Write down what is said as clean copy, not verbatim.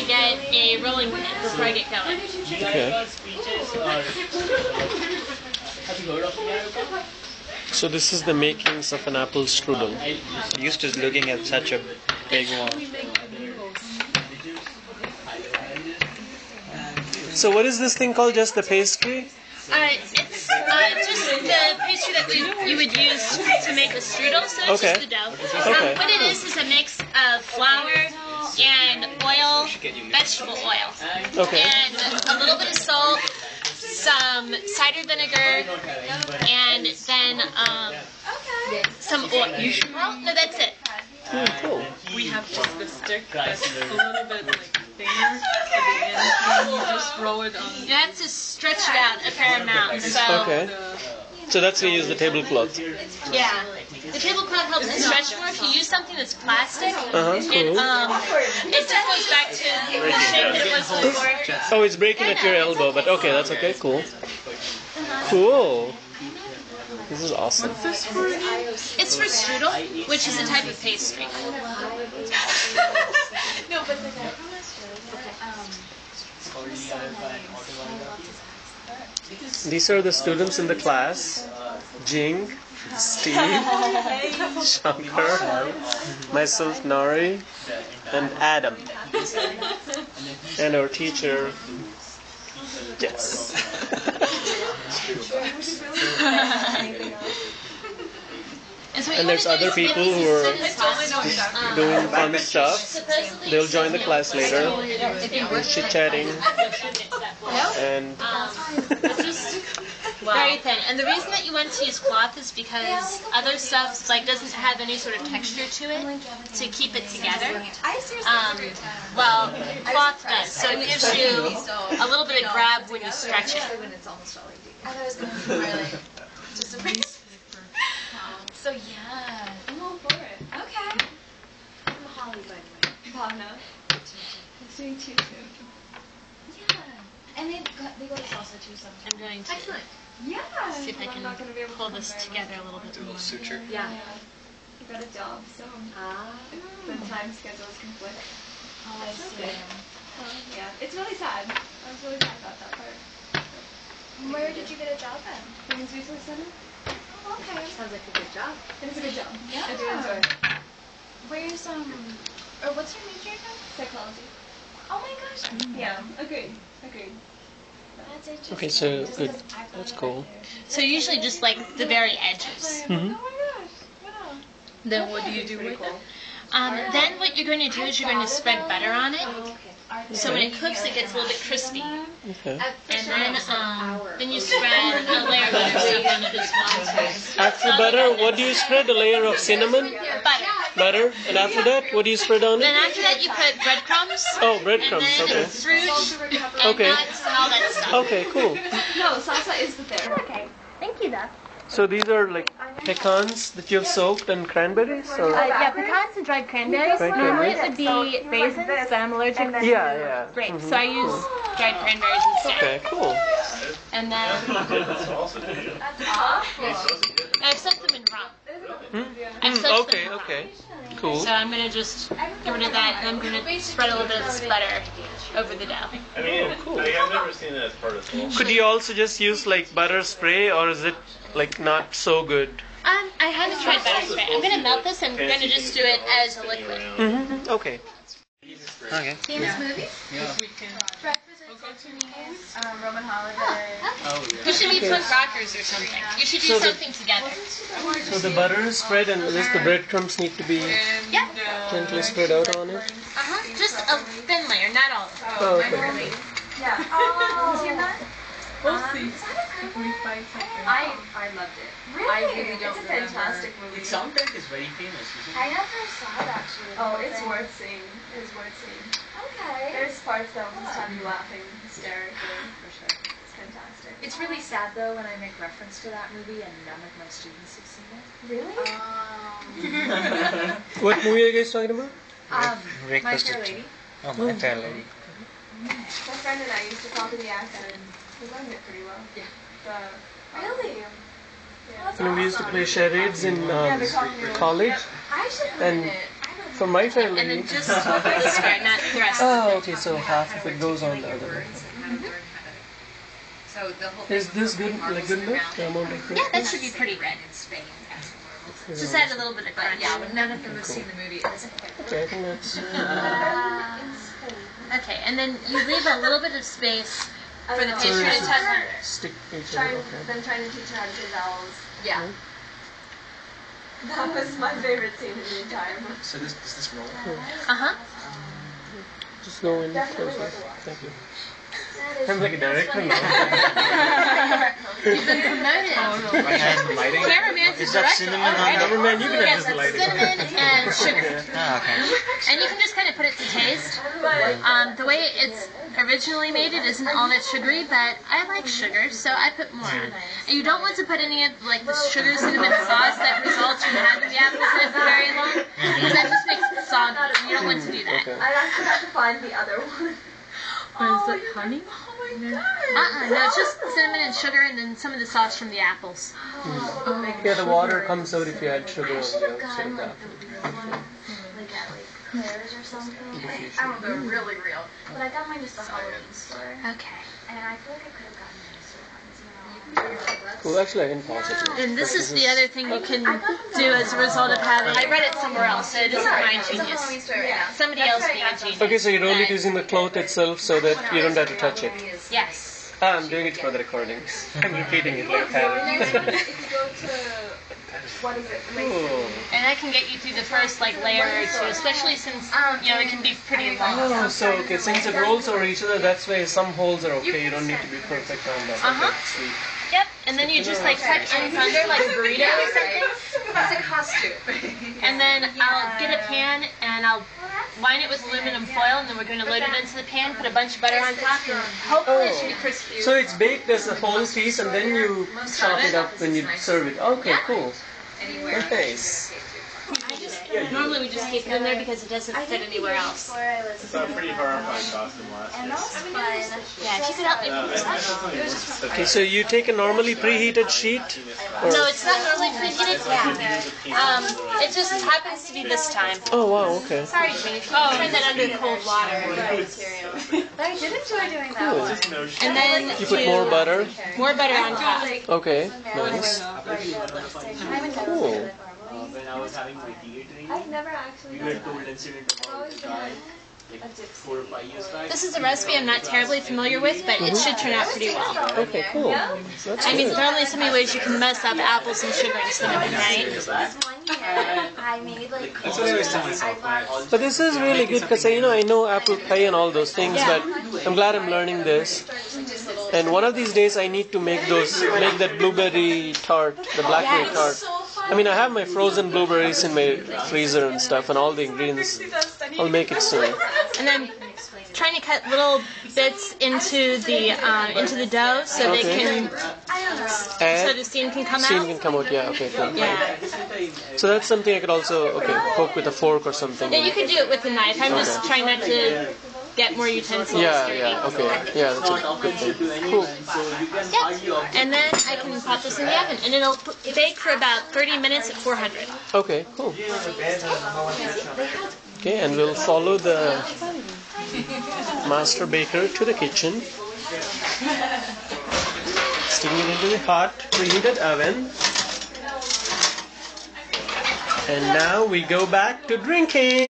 to get a rolling pin before I get going. Okay. So this is the makings of an apple strudel. Used to looking at such a big one. So what is this thing called? Just the pastry? It's just the pastry that you would use to make a strudel, so it's just the dough. What it is a mix of flour and oil, vegetable oil, and a little bit of salt, some cider vinegar, and then some oil. Well, no, that's it. Cool. We have just the stick that's a little bit like thinner at the end, and you just roll it on. You have to stretch it out a fair amount. So, So that's why you use the tablecloth. yeah, the tablecloth helps it stretch more. If you use something that's plastic, Cool. it just goes back to the shape that it was before. Oh, it's breaking at your elbow, but okay, that's okay. Cool. Cool. This is awesome. What's this for? It's for strudel, which is a type of pastry. These are the students in the class. Jing, Steve, Shankar, myself, Nari, and Adam. And our teacher, Jess. And there's other people who are doing fun stuff. They'll join the class later. We're chit-chatting. And Very thin. And the reason that you want to use cloth is because other stuff doesn't have any sort of texture to it to keep it together. Well, cloth does. So it gives you a little bit of grab when you stretch it. So yeah. I'm all for it. Okay. I'm Holly, by the way. Bhavna. Nice to meet you too. Yeah. And they go to salsa too sometimes. I'm going to Yeah. see if I can pull this together a little bit more. Suture. Yeah. I got a job, so the time schedules conflict. Oh, I see. Yeah. It's really sad. I was really sad about that part. Where did you get a job at? Women's Resource Center. Oh, okay. Sounds like a good job. It is a good job. Yeah. I do enjoy it. Where's or what's your major again? Psychology. Oh my gosh. Yeah. Agreed. That's interesting. okay, so good. That's cool. So usually just the very edges. Oh my gosh. Wow. Then what do you do with it? Then what you're going to do is you're going to spread butter on it. So when it cooks, it gets a little bit crispy. Okay. And then you spread a layer of butter so then it is one. After butter, what do you spread? A layer of cinnamon? Butter. And after that, what do you spread on Then it? after that, you put breadcrumbs. Oh, breadcrumbs. And then Okay. fruit and Okay. nuts and all that stuff. Okay, cool. No, salsa is the there. Okay. Thank you, though. So these are like pecans that you've soaked and cranberries? Or? Yeah, pecans and dried cranberries. Dried Normally it cranberries. would be raisins, but I'm allergic to Yeah. grapes, so I use Dried cranberries instead. Okay, cool. And then I've soaked them in rum. I've soaked them in rum. Okay. Cool. So I'm going to just get rid of that, and I'm going to spread a little bit of this butter over the dough. I mean, I've never seen it as part of the Could you also just use like butter spray, or is it like not so good? I haven't tried butter spray. I'm going to melt this and I'm going to just do it as a liquid. Okay. Okay. Famous movies? Breakfast at Tiffany's, Roman Holiday. You should be punk rockers or something. You should do something together. So the butter is spread and just the breadcrumbs need to be Yeah. gently spread out on it? Just a thin layer, not all of it. Oh, okay. Yeah. Oh. You're not? We'll see if we find something. I loved it. I really don't It's a fantastic movie. Its soundtrack is very famous, isn't it? I never saw it actually. Oh, it's worth seeing. It's worth seeing. Okay. There's parts that will just have you laughing hysterically. For sure. It's fantastic. It's really sad though when I make reference to that movie and none of my students have seen it. Really? What movie are you guys talking about? My Breakfast Fair at Lady. Oh, My Fair Lady. My friend and I used to copy the accent. We learned it pretty well. Yeah. Really? Yeah. We used to play charades in college. I should And learn it. I don't For my And family. then just this square, not the rest. Oh, okay. So half of it goes on the other way. So the whole Is this good? Like good enough? The amount of Yeah, that should be pretty good. in Spain. Just add a little bit of But crunch. yeah, when none of them have seen the movie, it doesn't quite work. Okay, I think that's. Okay, and then you leave a little bit of space for the pastry to touch under. Stick each other. Okay. Them trying to teach her how to say vowels. Yeah. That was my favorite scene in the entire movie. So does this roll? Uh-huh. Just go in closer. Thank you. I'm like a director now. You've been promoted. My hands and lighting? Cameraman's Is the that director cinnamon on already. that? Cameraman, you can Yes, adjust the that's lighting. cinnamon and sugar. Ah, okay. And you can just kind of put it to taste. The way it's originally made, it isn't all that sugary, but I like sugar, so I put more on. And you don't want to put any of like the sugar cinnamon sauce that results from having the apples in it for very long, because that just makes it soggy. And you don't want to do that. Okay. I actually have to find the other one. What is it, honey? Oh my god. No, it's just cinnamon and sugar, and then some of the sauce from the apples. Yeah, the water comes out if you add sugar on the outside of the apple. Like at like Claire's or something. I don't know, really real. But I got mine just at the Halloween store. Okay. And I feel like I could have gotten nicer ones, you know. Well, actually, I didn't pause it. And this is the other thing you can do as a result of having. I read it somewhere else, so it isn't my genius. Somebody else being a genius. Okay, so you're only using the cloth itself so that you don't have to touch it. Yes. Ah, I'm doing it for the recordings. I'm repeating it like that. If you go to, what is it? Oh. And that can get you through the first like layer or two, especially since it can be pretty long. Oh, so okay, since it rolls over each other, that's why some holes are okay. You don't need to be perfect on that. Uh-huh. Okay, sweet. Yep. And then you just like cut in under like a burrito or something. It's a costume. And then I'll get a pan and I'll line it with aluminum foil, and then we're going to load it into the pan, put a bunch of butter on top, and hopefully it should be crispy. So it's baked as a whole piece and then you chop it up when you serve it. Okay, cool. Nice. Normally we just keep it in there because it doesn't fit anywhere else. I saw a pretty horrifying costume last And year. that was fun. Yeah, if you could help me with this. Okay, so you take a normally preheated sheet? Or? No, it's not normally preheated. It just happens to be this time. Oh, wow, okay. Sorry, Jimmy. If you can turn that under cold water. I did enjoy doing that one. And then You put more butter? more butter on top. Okay, nice. Cool. When I was having my TA training, I've never actually we were told incident about the guy, like 4 or 5 years back. This is a recipe I'm not terribly familiar with, but it should turn out pretty well. Okay, cool. That's I mean, good. there are only so many ways you can mess up apples and sugar and cinnamon, right? This one year, I made like That's what I always tell myself. When I But this is really good because I know apple pie and all those things, but I'm glad I'm learning this. And one of these days I need to make that blueberry tart, the blackberry tart. I mean, I have my frozen blueberries in my freezer and stuff, and all the ingredients. I'll make it soon. And then trying to cut little bits into the dough so they Okay. can so And the steam can come steam out. can come out. Yeah. Okay. Cool. Yeah. So that's something I could also poke with a fork or something. Yeah, you could do it with a knife. I'm just trying not to get more utensils. Yeah. Okay. Yeah, that's a good thing. Cool. Yep. And then I can pop this in the oven, and it'll bake for about 30 minutes at 400. Okay. Cool. Okay, and we'll follow the master baker to the kitchen. Sticking it into the hot preheated oven. And now we go back to drinking.